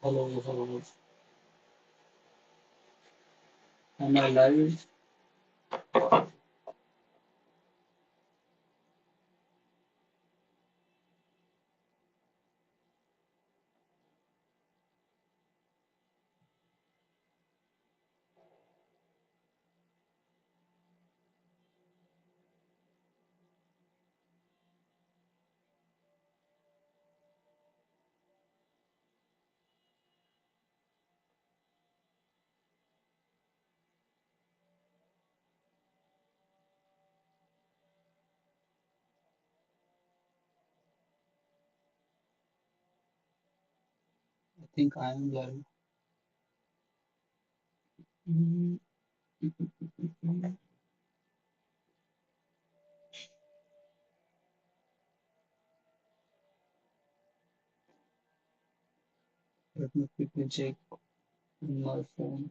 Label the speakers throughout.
Speaker 1: Hello, hello. Am I live? I think I am live. Mm, Let me quickly check my phone.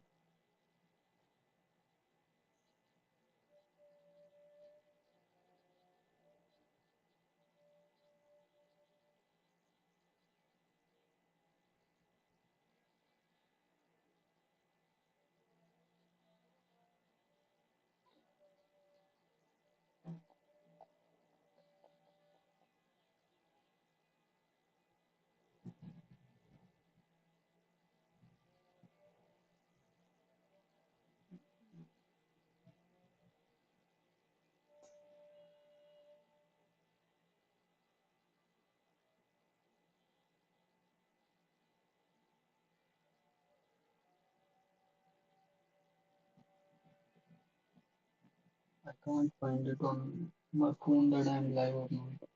Speaker 1: I can't find it on my phone that I'm live or not.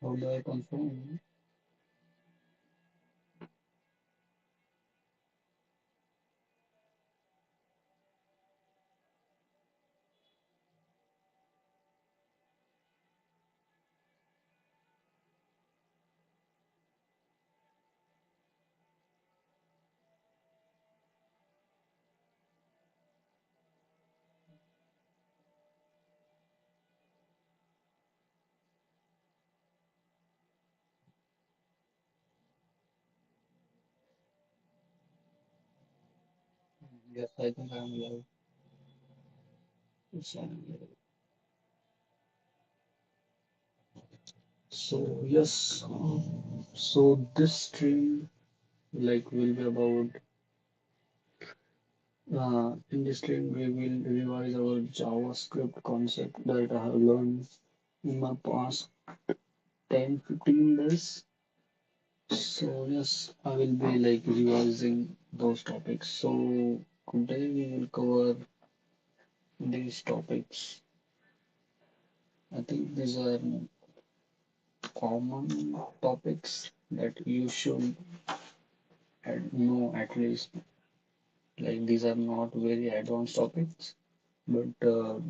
Speaker 1: How do I confirm? Yes, I think I'm live. Yes, I'm live. So yes, so this stream will be about in this stream we will revise our JavaScript concept that I have learned in my past 10-15 days. So yes, I will be revising those topics. So today we will cover these topics. I think these are common topics that you should know at least. Like these are not very advanced topics, but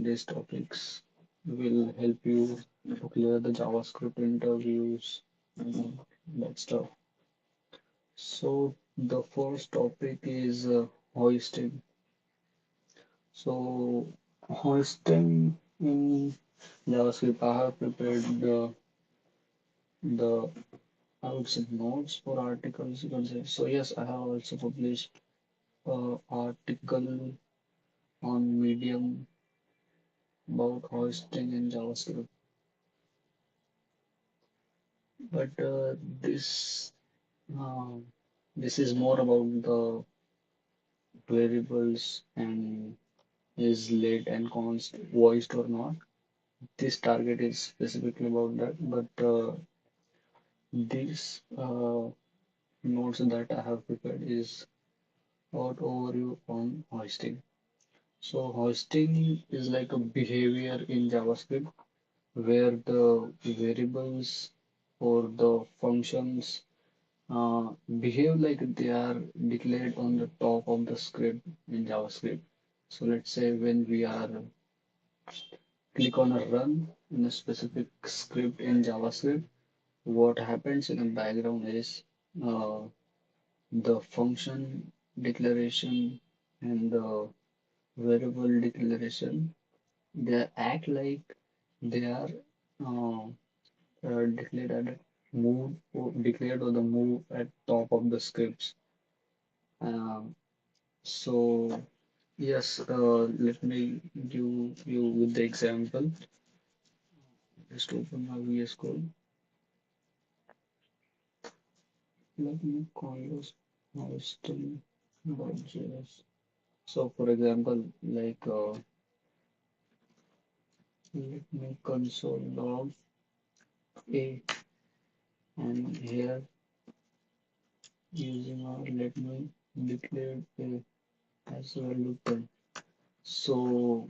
Speaker 1: these topics will help you to clear the JavaScript interviews and that stuff. So the first topic is hoisting. So hoisting in JavaScript, I have prepared the I would say notes for articles. You can say. So yes, I have also published an article on Medium about hoisting in JavaScript. But uh, this is more about the variables and is late and const voiced or not. This target is specifically about that, but these notes that I have prepared is about overview on hoisting. So hoisting is like a behavior in JavaScript where the variables or the functions behave like they are declared on the top of the script in JavaScript. So let's say when we are click on a run in a specific script in JavaScript, what happens in the background is uh, the function declaration and the variable declaration they act like they are uh, declared at move or declared or the move at top of the scripts. Um, so yes, let me give you with the example. Just open my VS Code. Let me call this Hoisting.js. So for example, like let me console log a, and here using our let me declare a as value 10. So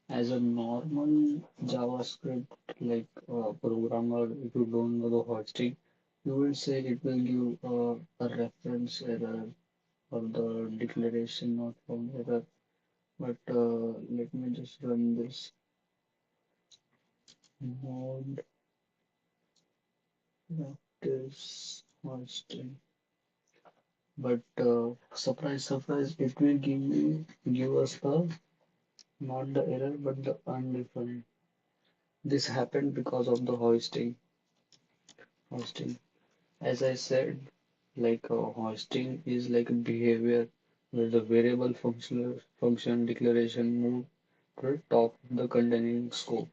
Speaker 1: as a normal JavaScript like programmer, if you don't know the hoisting, you will say it will give a reference error or the declaration not found error. But let me just run this node practice hoisting. But surprise, surprise, it will give us the not the error but the undefined. This happened because of the hoisting. As I said, like hoisting is like a behavior where the variable function declaration move to the top of the containing scope.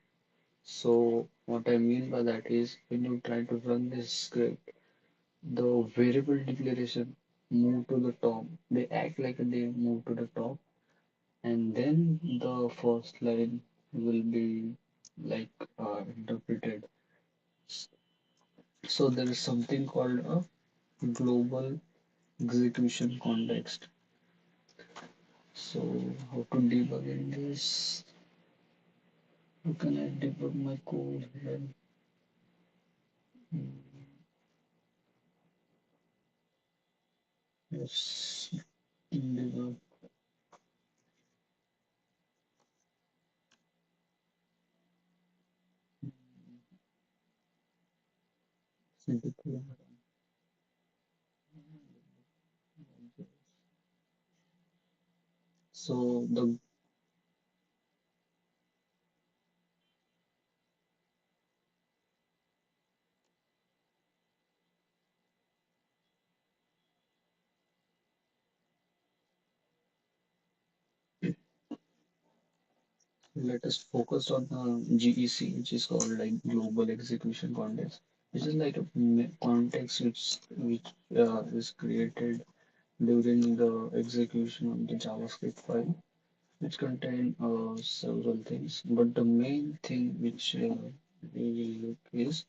Speaker 1: So what I mean by that is when you try to run this script, the variable declaration move to the top. They act like they move to the top, and then the first line will be like interpreted. So there is something called a global execution context. So how to debug in this? How can I debug my code here? Hmm, yes, debug. So the let us focus on GEC, which is called like Global Execution Context, which is like a context which is created during the execution of the JavaScript file, which contain several things. But the main thing which we will look is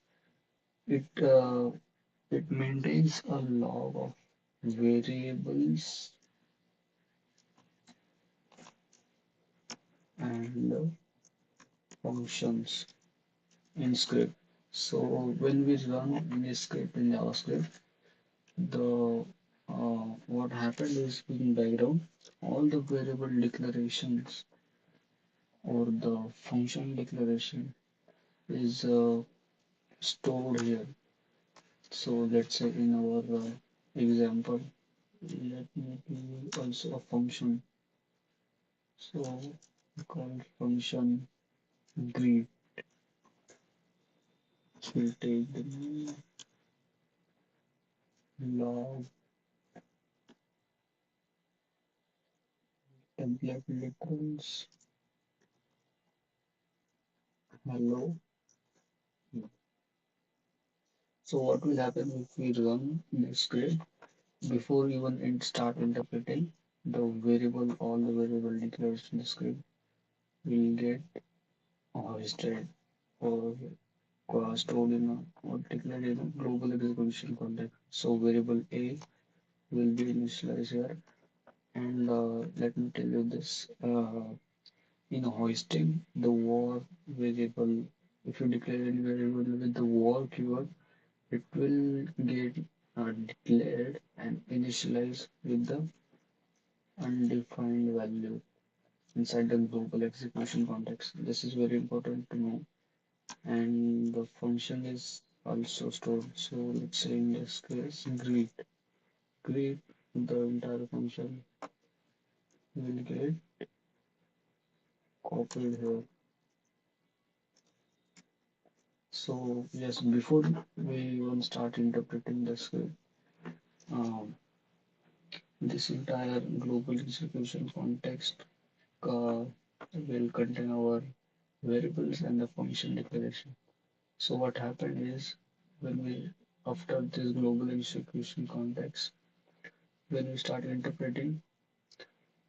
Speaker 1: it it maintains a log of variables and functions in script. So when we run this script in JavaScript, the what happened is in background, all the variable declarations or the function declaration is stored here. So let's say in our example, let me give also a function. So we call function greet. We'll take the log template literals hello. So what will happen if we run this script before even it start interpreting the variable, all the variable declaration in the script will get hoisted or stored in a or declared in a global execution context. So variable A will be initialized here, and let me tell you this. In hoisting, the var variable, if you declare any variable with the var keyword, it will get declared and initialized with the undefined value inside the global execution context. This is very important to know. And the function is also stored. So let's say in this case, greet, the entire function will get copied here. So yes, before we even start interpreting the script, um, this entire global execution context will contain our variables and the function declaration. So what happened is when we after this global execution context, when we start interpreting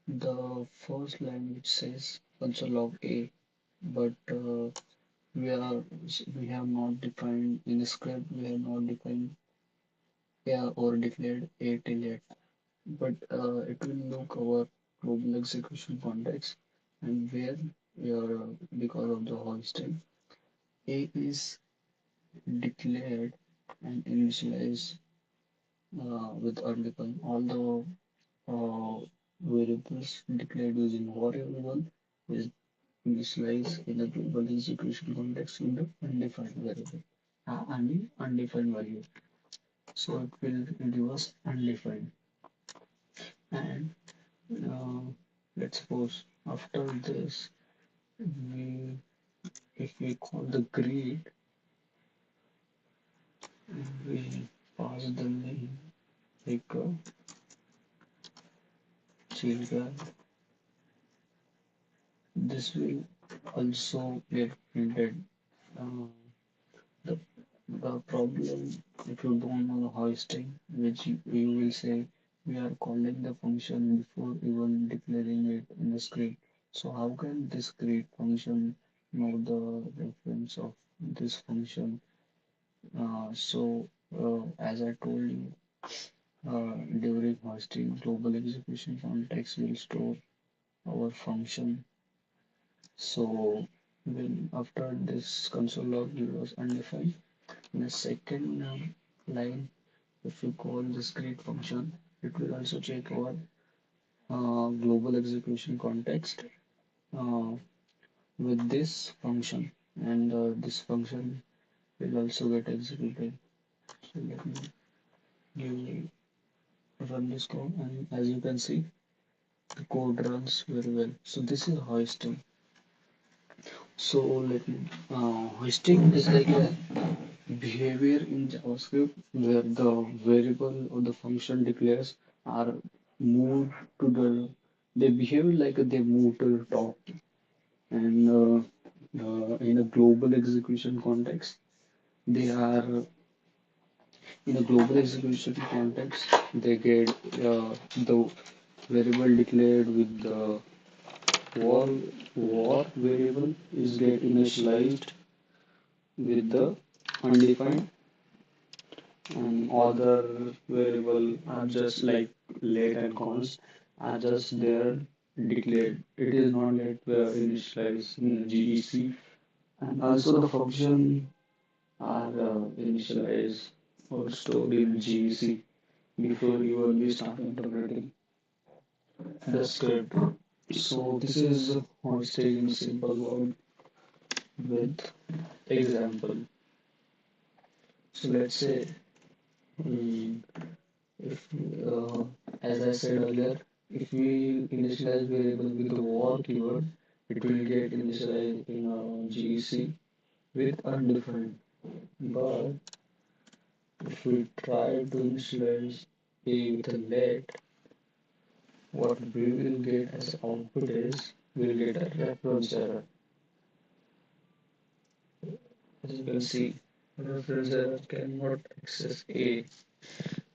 Speaker 1: the first line which says console log A, but we are we have not defined in the script we have not defined A or declared A till yet, but it will look our global execution context and where we are because of the hoisting A is declared and initialized with undefined. Although variables declared using variable is initialized in a global execution context in the undefined variable. I mean undefined value. So it will give us undefined. And uh, let's suppose after this, we if we call the greet, we pass the name like children. This will also get printed. Uh, the, the problem if you don't know the hoisting, which you will say we are calling the function before even declaring it in the script. So how can this create function know the reference of this function? As I told you, during hoisting, global execution context will store our function. So when after this console log give us undefined, in the second line, if you call this create function, it will also check our global execution context uh, with this function, and this function will also get executed. So let me give run this code, and as you can see, the code runs very well. So this is hoisting. So let me hoisting is like a behavior in JavaScript where the variable or the function declares are moved to they behave like they move to the top, and in a global execution context they are in a global execution context they get the variable declared with the war war variable is get initialized with the undefined, and other variable are just like let and const are just there declared. It is not yet initialized in GEC, and also the function are initialized or stored in GEC before even we start interpreting the script. So this is hoisting in simple word with example. So let's say mm, if as I said earlier, if we initialize variable with the war keyword, it will get initialized in GEC with undefined. But if we try to initialize a with a let, what we will get as output is we'll get a reference error. As you can see, reference error cannot access A.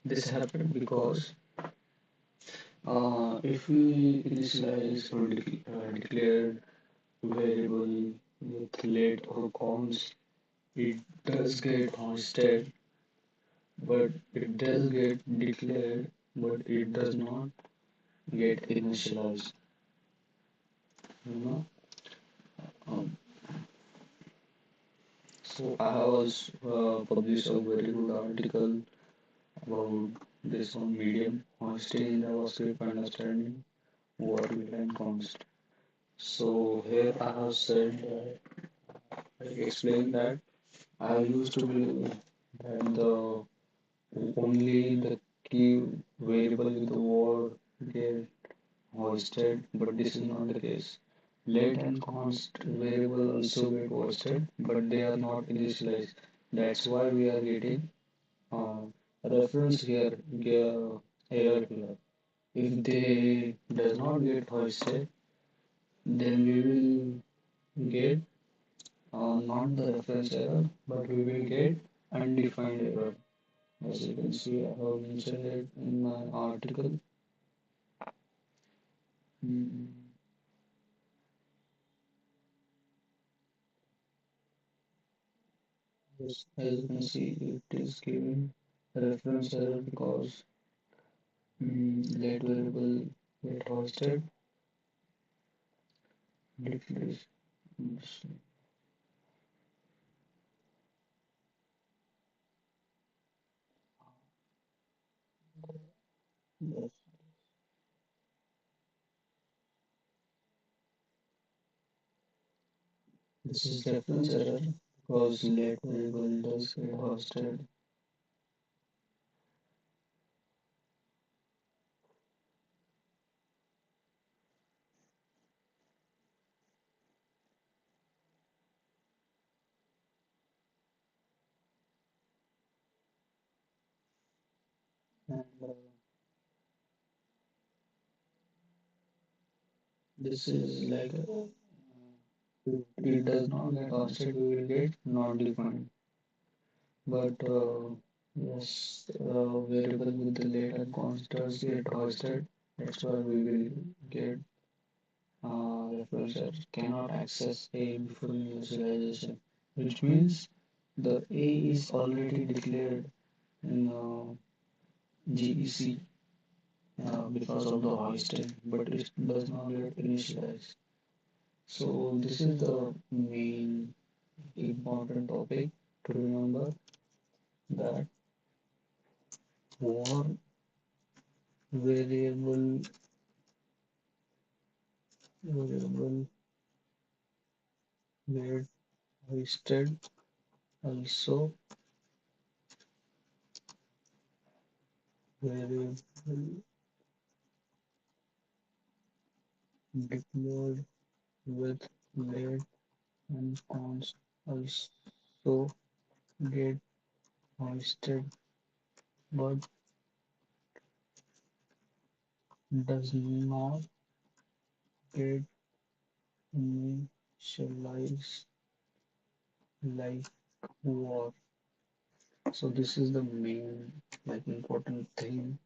Speaker 1: This happened because if we initialize or declare variable with let or const, it does get hoisted, but it does get declared, but it does not get initialized. You know. Um, so I was published a very good article about this on Medium, hoisting in JavaScript understanding variable and const. So here I have said I explained that I used to believe that the only the key variable with the word get hoisted, but this is not the case. Let and const variable also get hosted, but they are not initialized. That's why we are getting uh, reference error here. If they does not get hoisted, then we will get not the reference error, but we will get undefined error. As you can see, I have mentioned it in my article. Mm, yes, as you can see, it is giving reference error because let variable get hosted. Declaration. Yes, this is reference error because let variable does get hosted. And this is like if it does not get hosted, we will get not defined. But yes, variable with the later constants get hosted. That's why we will get referencer cannot access A before initialization, which means the A is already declared in GEC because of the hoisting, but it does not get initialized. So this is the main important topic to remember that for variable variable get hoisted also variable deployed with let and const also get hoisted but does not get initialized like war. So this is the main like important thing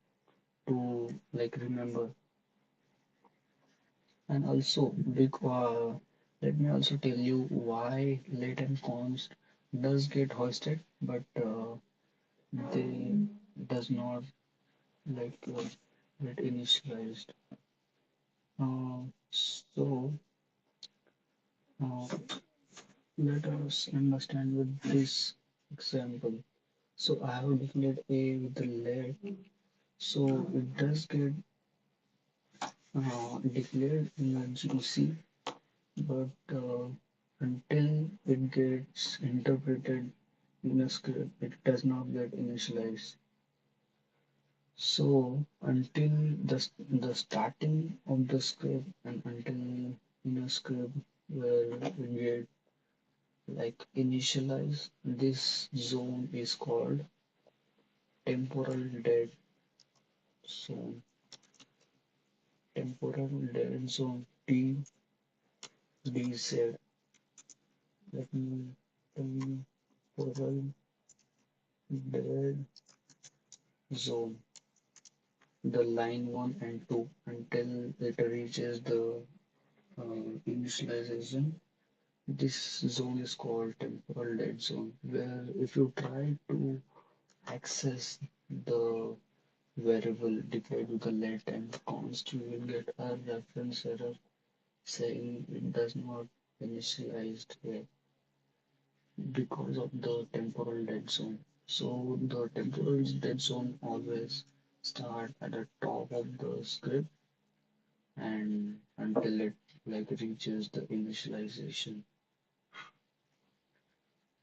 Speaker 1: to like remember. And also let me also tell you why let and const does get hoisted but they does not like get initialized. So uh, let us understand with this example. So I have declared A with the let, so it does get declared in a GC, but until it gets interpreted in a script, it does not get initialized. So until the starting of the script and until in a script where we get like initialize, this zone is called temporal dead zone. Temporal dead zone TDZ. Let me temporal dead zone. The line 1 and 2 until it reaches the initialization. This zone is called temporal dead zone, where if you try to access the variable declared with the let and const, you will get a reference error saying it does not initialized here because of the temporal dead zone. So the temporal dead zone always start at the top of the script and until it like reaches the initialization.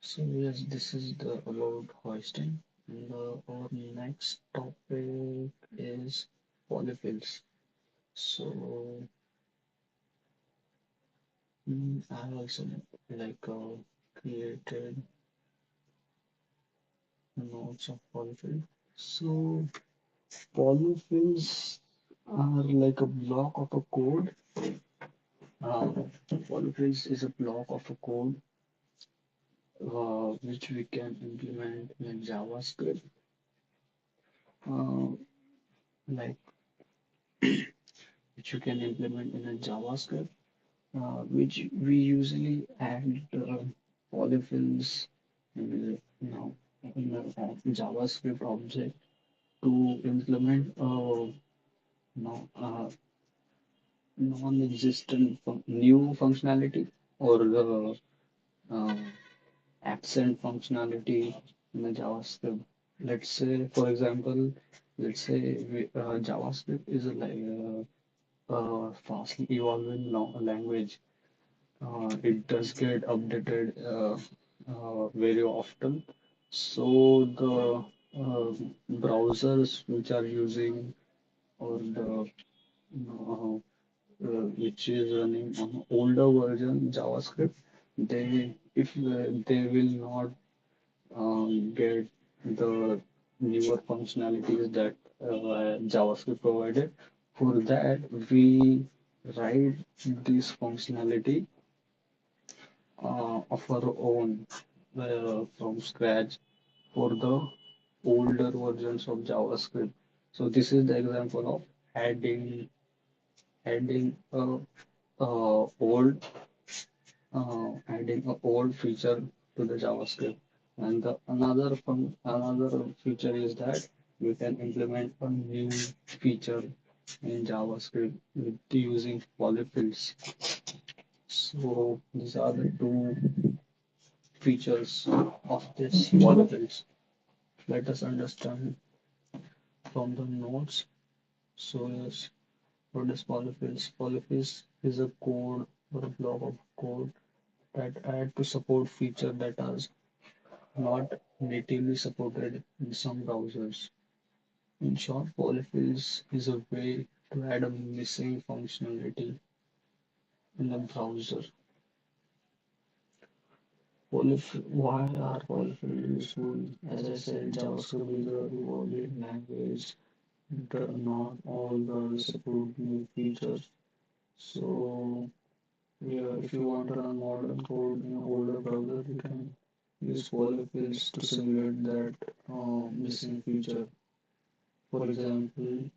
Speaker 1: So yes, this is the about hoisting. And our next topic is polyfills. So I also like created nodes of polyfill. So polyfills are like a block of a code. Uh, Polyfills is a block of a code which we can implement in JavaScript, uh, like which you can implement in a JavaScript, which we usually add polyfills now in a JavaScript object to implement no, non-existent new functionality or the uh, accent functionality in the JavaScript. Let's say, for example, let's say JavaScript is a fastly evolving language. It does get updated very often. So the browsers which are using or the which is running on older version JavaScript, they will not get the newer functionalities that JavaScript provided. For that, we write this functionality of our own from scratch for the older versions of JavaScript. So this is the example of adding old adding a old feature to the JavaScript. And the another feature is that we can implement a new feature in JavaScript with using polyfills. So these are the two features of this polyfills. Let us understand from the notes. So yes, what is polyfills? Polyfills is a code or a block of code that add to support feature that are not natively supported in some browsers. In short, polyfills is a way to add a missing functionality in a browser. Why are polyfills useful? As I said, JavaScript is a evolving language. Not all browsers support new features. So, yeah, if you want to run modern code in an older browser, you can use polyfills to simulate that missing feature. For example,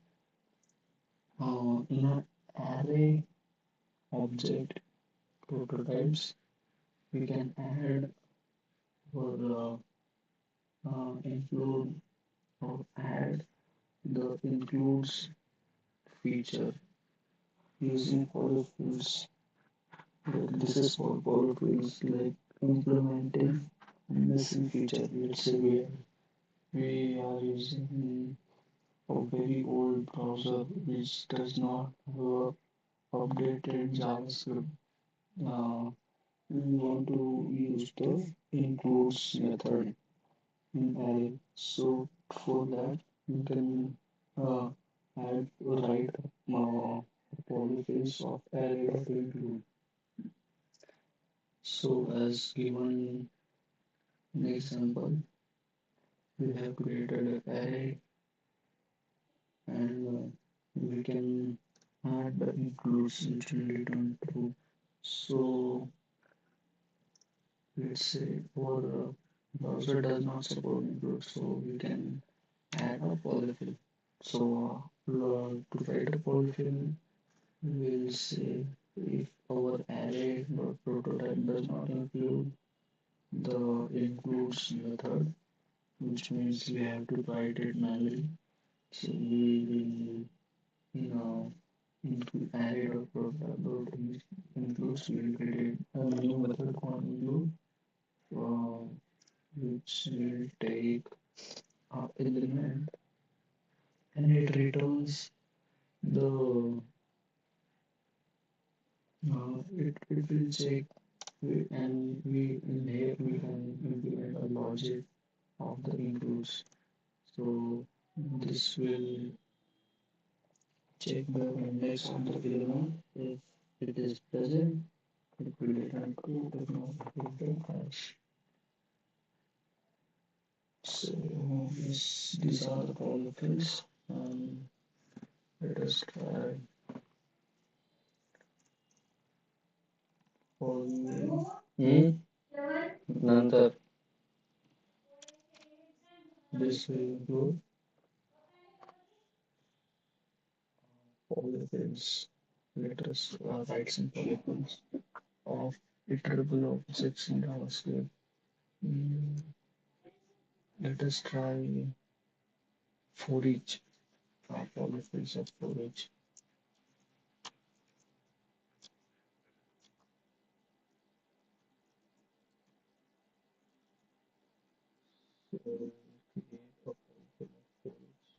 Speaker 1: in an array object prototypes, we can add or include or add the includes feature using polyfills. This is for polyfills like implementing a missing feature. Let's say we are using a very old browser which does not have updated JavaScript. Uh, we want to use the includes method in array. So for that, you can uh, add write polyfills of array.include. So as given an example, we have created an array and we can add the includes which will return true. So let's say our browser does not support includes, so we can add a polyfill. So to write a polyfill, we'll say if our array prototype does not include the includes method, which means we have to write it manually. So we will include array dot prototype dot includes. We will create a new method called include, uh, which will take element and it returns the it will check and we in here we can implement a logic of the includes. So this will check the index of the element if it is present quickly run through technological hash. So these are the polyfills. Let us try poly. Nantar. This will include polyfills. Let us write some polyfills of iterable objects in JavaScript. Mm, Let us try for each polyfills of for each. So create a polyfill of for each.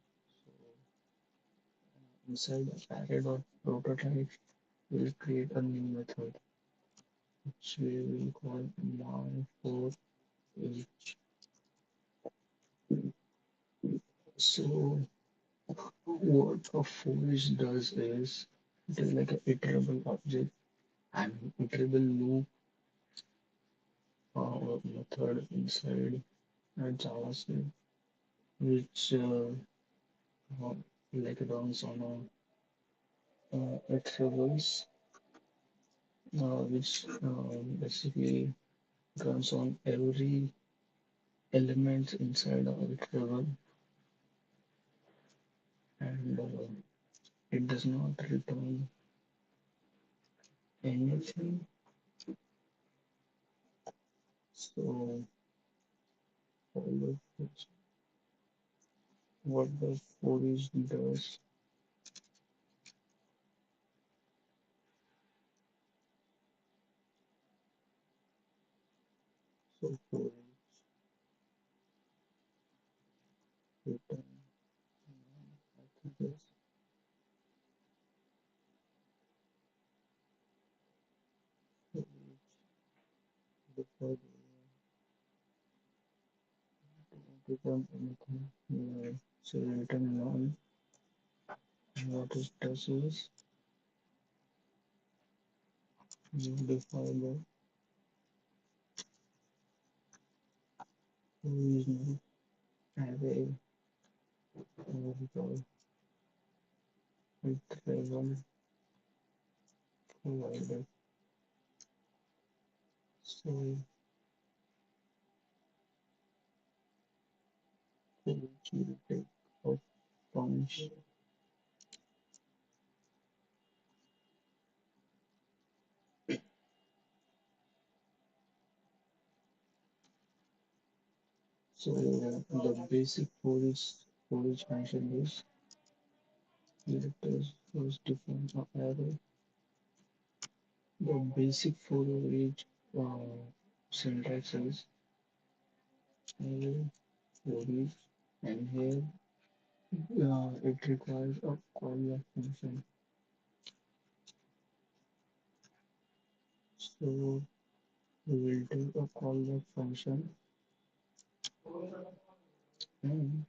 Speaker 1: So inside array.prototype, we'll create a new method which we will call my for each. So what a for each does is it is like an iterable object and iterable loop method inside JavaScript which uh, like runs on a iterables which basically runs on every element inside a iterable and it does not return anything. So what the for each does. So for each return I think this for each before return anything. So return none. What it does is modify the original array variable with level provided. So for each will take a function. So the basic for each function is let us first define an array. The basic for each syntax is array for each and here it requires a callback function. So we will take a callback function and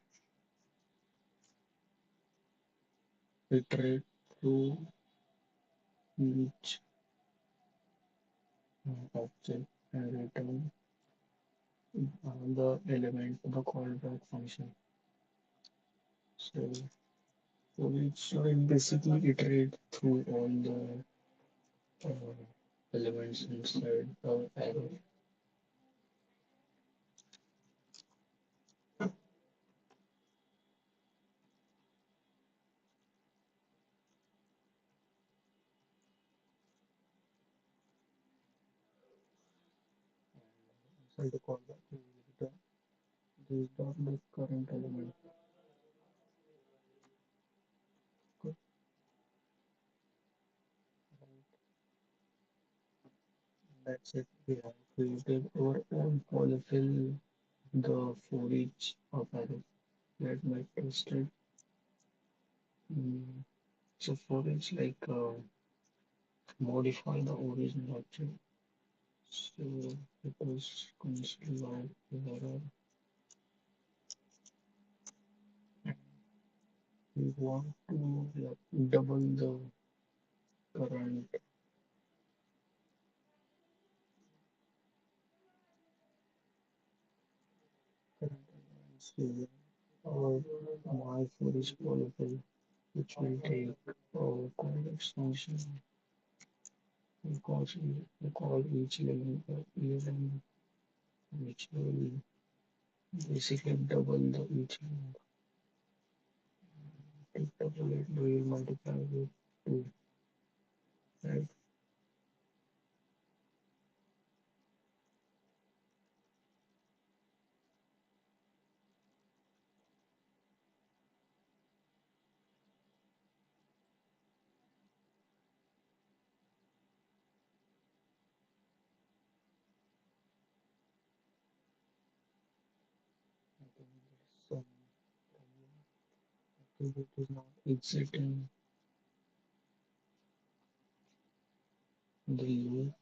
Speaker 1: iterate through each object and return the element of the callback function. So for each it basically iterate through all the elements inside the array. Inside the callback we will return this dot the current element. Good. That's it. We have created our own polyfill the for each of array. Let me test it. Mm, So for each like modify the original object. So it was considered log error. We want to double the current So my for is polyfill, which will take call extension. We call each element which will basically double the each element. To double it, we will multiply with 2, right? So it is not exiting the loop.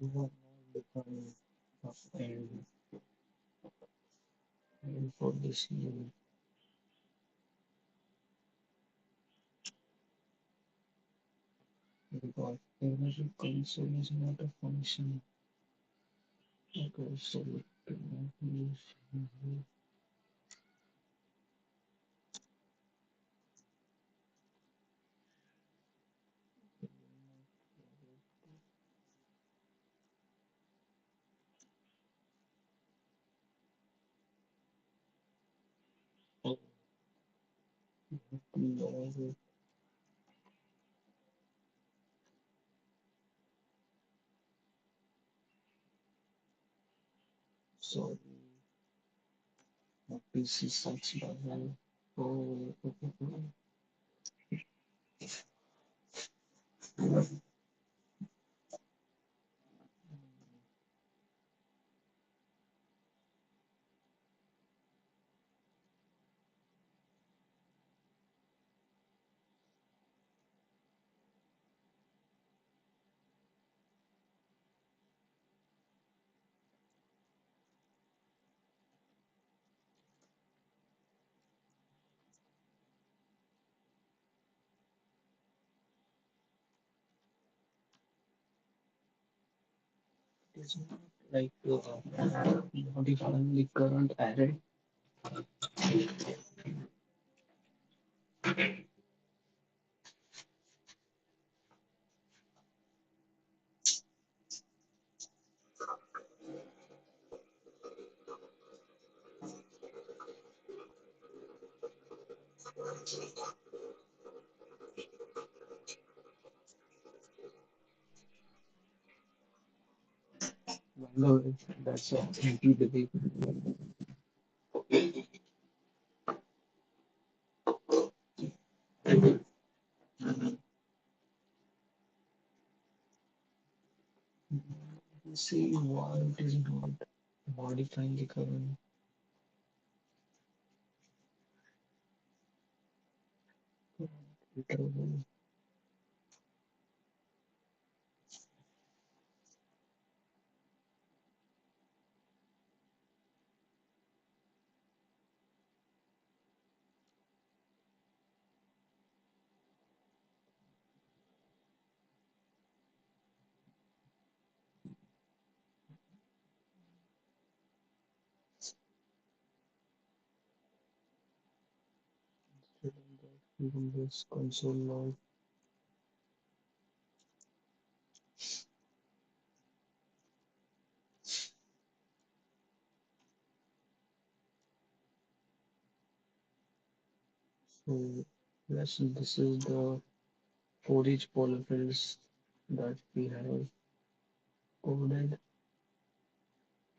Speaker 1: We have now defined and for this loop because energy console is not a function. Okay, so we can use oh, sorry, my PC sucks by now. Oh, it's not like modifying the current array. No, that's a empty debate. See why it is not modifying the current interval. Even this console log. So yes, this is the for each polyfills that we have coded.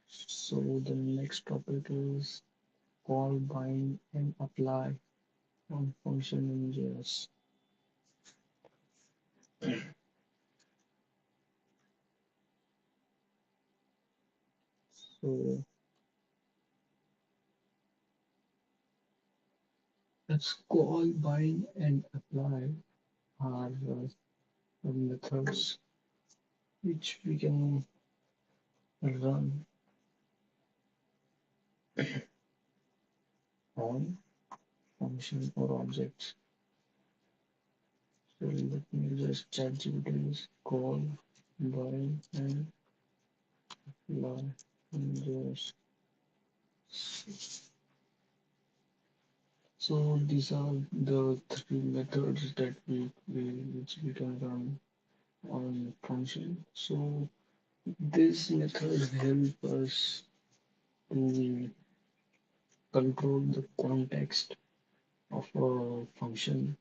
Speaker 1: So the next topic is call, bind, and apply on function in JS. So Let's call, bind, and apply are methods which we can run on function or objects. So let me just ChatGPT call, bind, and apply. And so these are the three methods that which we can run on function. So this method help us to control the context of a function.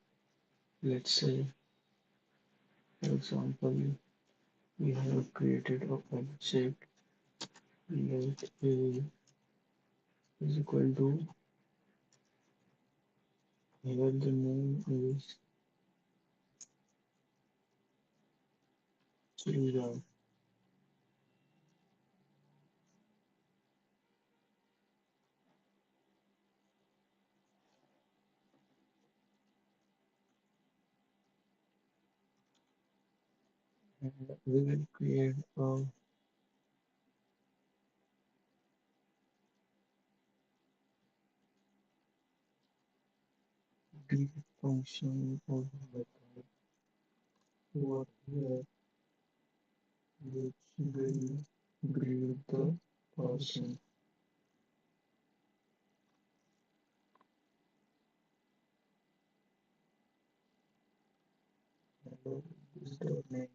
Speaker 1: Let's say, for example, we have created a object that is equal to here the name is Sridhar. And we will create a greet function of method over here which will greet the person. Hello is the name.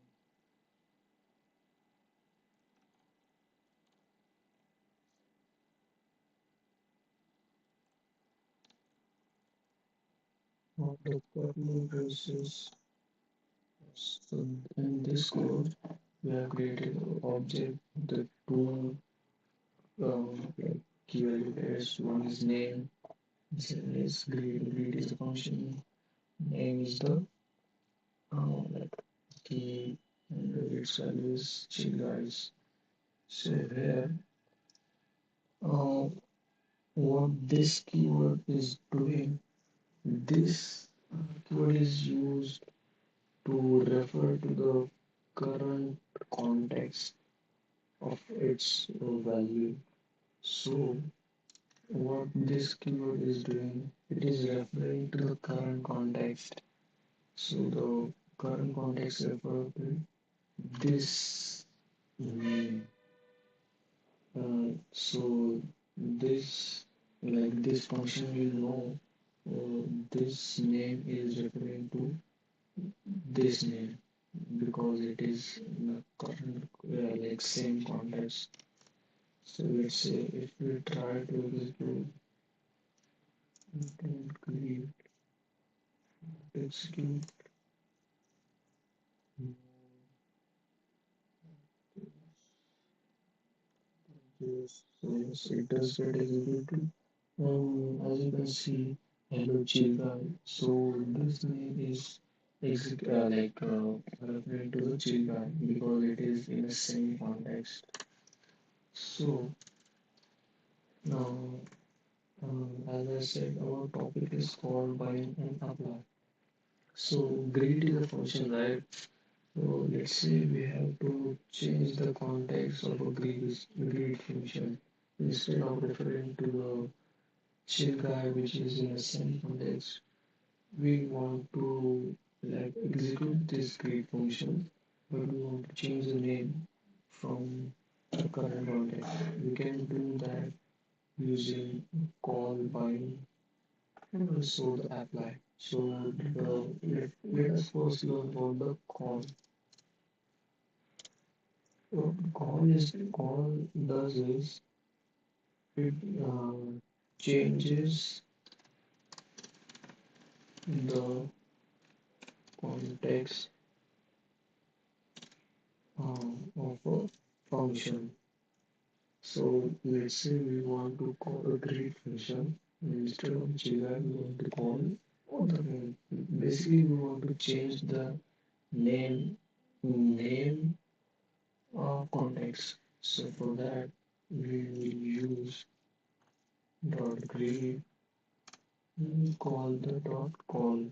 Speaker 1: Of the curly braces. So in this code, we have created an object, the two like key value pairs. One is name, second is greet. Greet is the function, name is the like key, and its value is chill guys. So here, uh, what this keyword is doing, this keyword is used to refer to the current context of its value. So what this keyword is doing, it is referring to the current context. So the current context refer to this name. So this this function will know this name is referring to this name because it is in the current same context. So let's say if we try to execute create execute this, so yes, it does get executed. As you can see, hello chill guy. So this name is referring to the chill guy because it is in the same context. So now, as I said, our topic is called bind and apply. So greet is a function, right? So let's say we have to change the context of a greet function instead of referring to the chill guy which is in the same context. We want to execute this greet function, but we want to change the name from the current context. We can do that using call bind and also the apply. So let us first learn about the call. What call does is it changes the context of a function. So let's say we want to call a greet function instead of Jira, we want to call other name. Basically, we want to change the name context. So for that, we will use dot greet we call the dot call.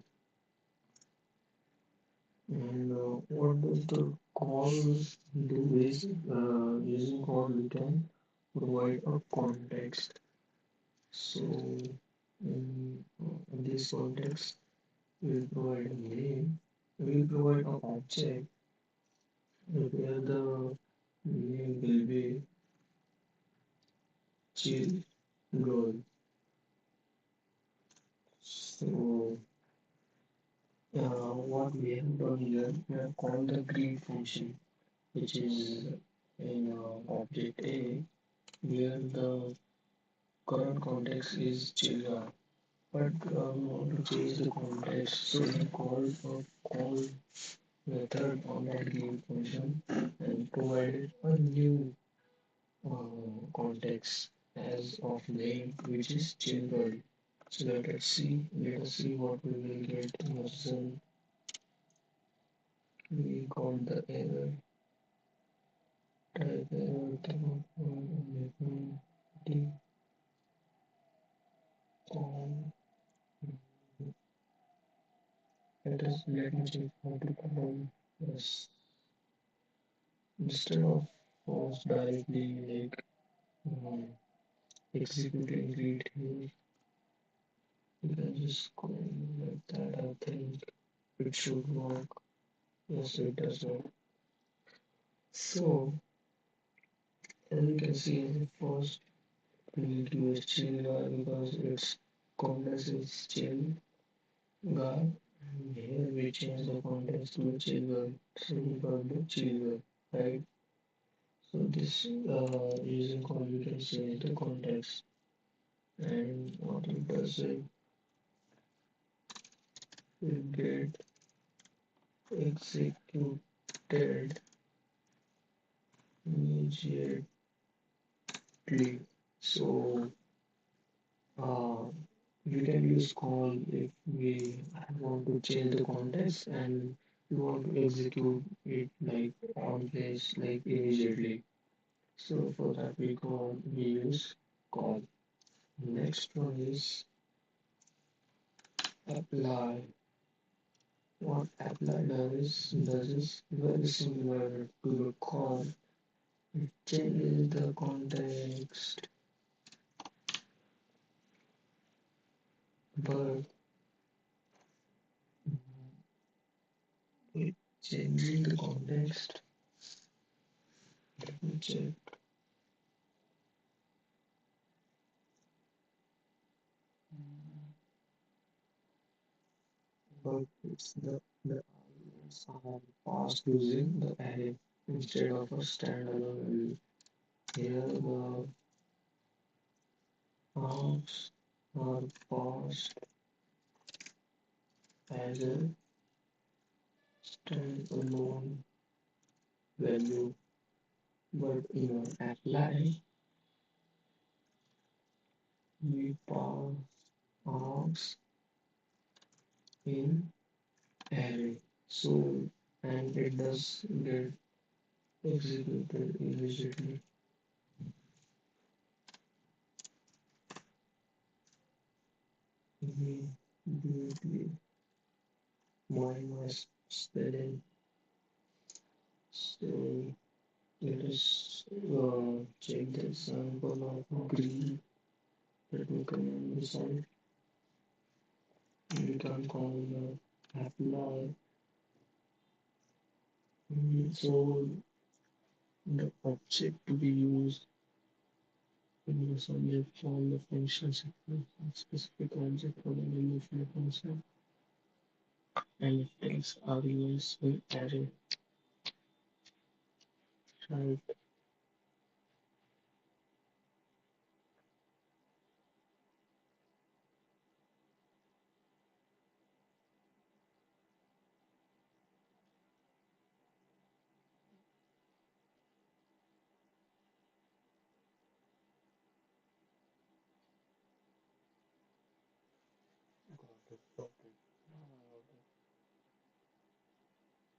Speaker 1: And what does the call do is using call we can provide a context. So in this context, we provide a name, we provide an object where the name will be chill girl. So what we have done here, we have called the greet function, which is in object A, where the current context is chill girl. But we want to change the context, so we called a call method on that greet function and provided a new context as of name, which is children. So let us see what we will get in the result. We got the error, type error, the call. Let me check how to call. Yes, instead of post directly like executing greet here, you can just call like that. I think it should work. Yes, it does work. So as you can see, as a first we need to use chill guy because its context is chill guy. And here we change the context to chill guy. So we got the chill guy, right? So this using call we can change the context, and what it does is it get executed immediately. So uh, we can use call if we want to change the context and we want to execute it like on place like immediately. So for that we use call. Next one is apply. What apply does is very similar to the call. It changes the context, but it changing the context. Let me check. But it's the arguments are passed using the array instead of a standalone value. Here the args are passed as a standalone value, but in apply we pass args in array. So and it does get executed immediately. Immediately. My spelling. So let us check the example of green. Let me come on the side. We can call the apply. So the object to be used in the subject form the function specific object for the value of the function and it takes arguments in array, right?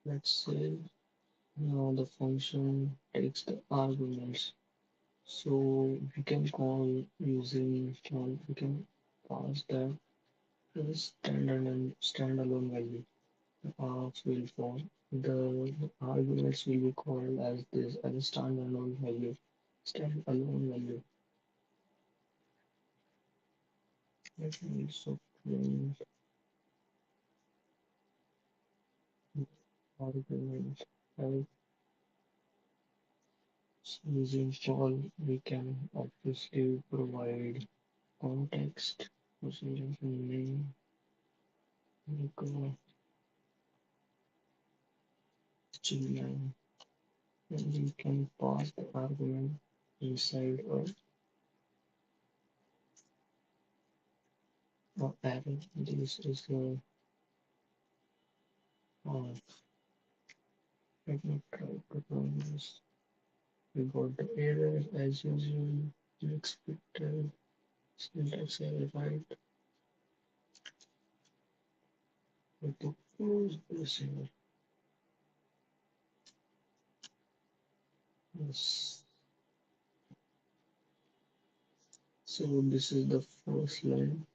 Speaker 1: Let's say now the function takes the arguments. So we can call using we can pass that as standalone value. The args will form. The arguments will be called as this as a standalone value. Standalone value. Let me also print argument. As using for we can obviously provide context, procedure name, Gmail, and we can pass the argument inside a array. This is the uh, let me try to run this. We got the error as usual, unexpected syntax error, right? We to close this here. Yes. So this is the first line.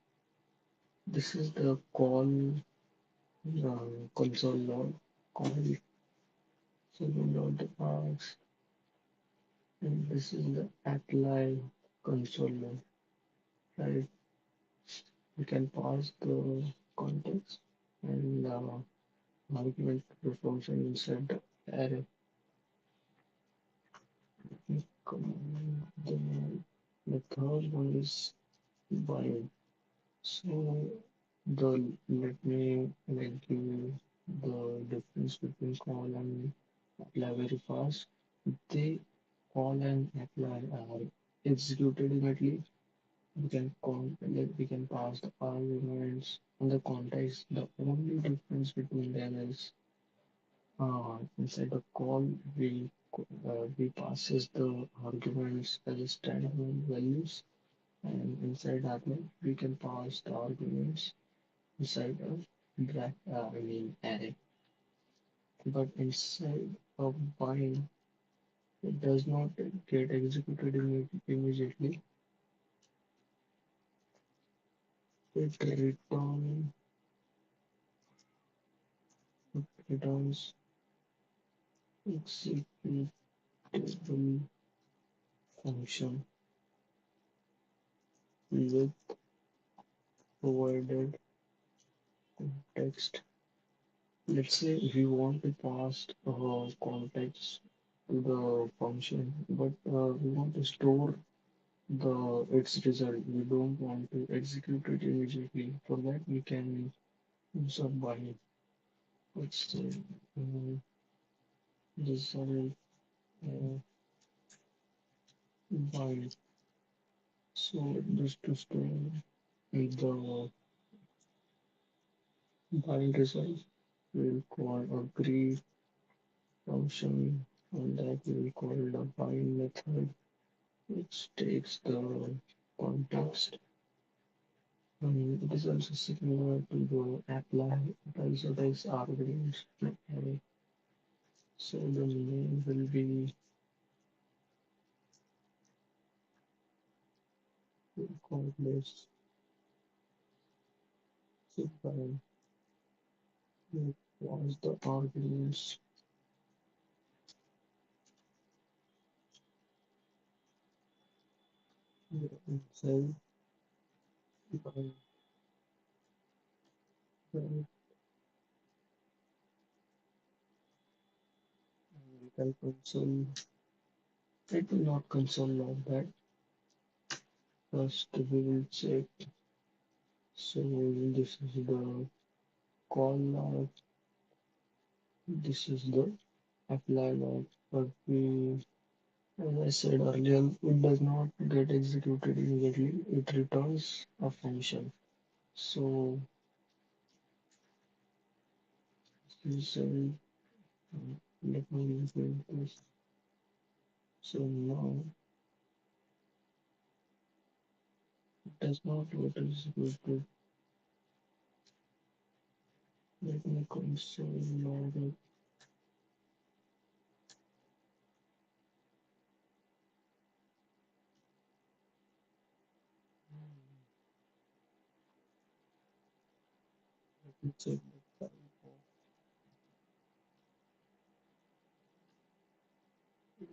Speaker 1: This is the call console log call. So we got the pass, and this is the apply console log, right? We can pass the context and argument to the function inside the array. The, the third one is bind. So the let me like give the difference between call and apply very fast. They call and apply are executed immediately. We can call like we can pass the arguments and the context. The only difference between them is inside the call we passes the arguments as a standalone values, and inside argument we can pass the arguments inside a array. But inside a bind, it does not get executed immediately. It returns executable function with provided context. Let's say we want to pass context to the function, but we want to store the its result. We don't want to execute it immediately. For that, we can use a bind. Let's say result bind. So just to store the bind result, we'll call a greet function, and that we'll call the bind method, which takes the context. It is also similar to the apply. It also takes arguments like array. So the name will be called this bind. It was the arguments inside bind. We can console. It will not console log that. First we will check. So this is the call log. This is the apply log. But as I said earlier, it does not get executed immediately. It returns a function. So this let me build this. So now it does not get executed. Let me console log it. Check the type of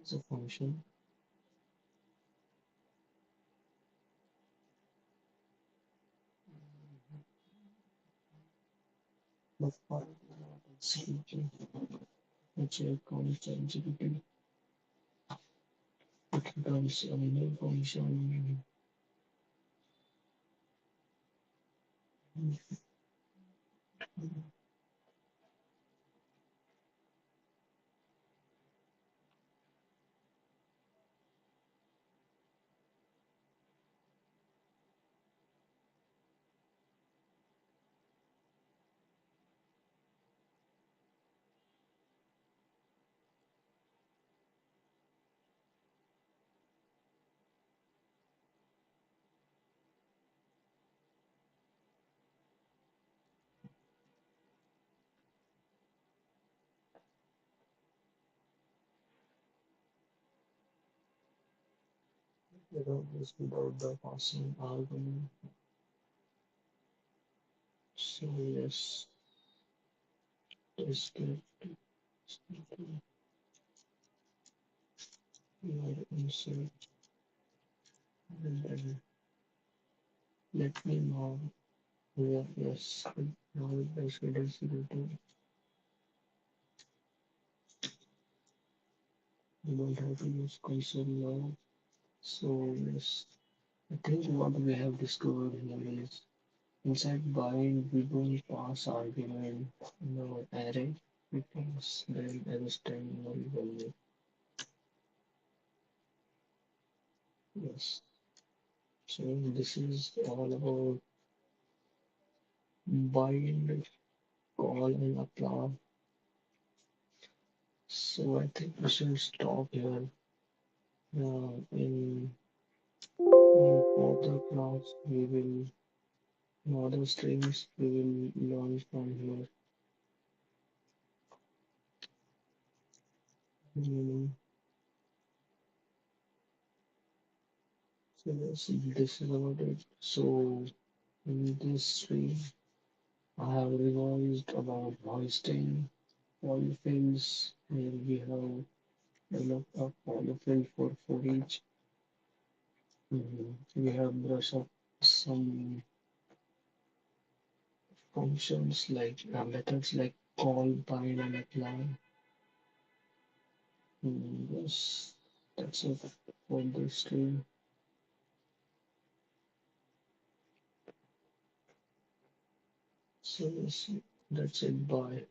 Speaker 1: is a function. But file is not executing. Check constant GPT. It becomes a new function. This without the passing argument. So yes, test it. Your insert and then let me know here. Yes, now it should execute. You don't have to use console now. So yes, I think what we have discovered here is inside bind we don't pass argument in our array. We pass them as a string null value. Yes. So this is all about bind, call and apply. So I think we should stop here. In further class we will in other streams we will learn from here. Mm, so yes, this is about it. So in this stream I have revised about hoisting, polyfills, where we have developed a polyfill for each. We have brushed up some functions like methods like call, bind, and apply. Yes, that's it for this stream. So yes, that's it. Bye.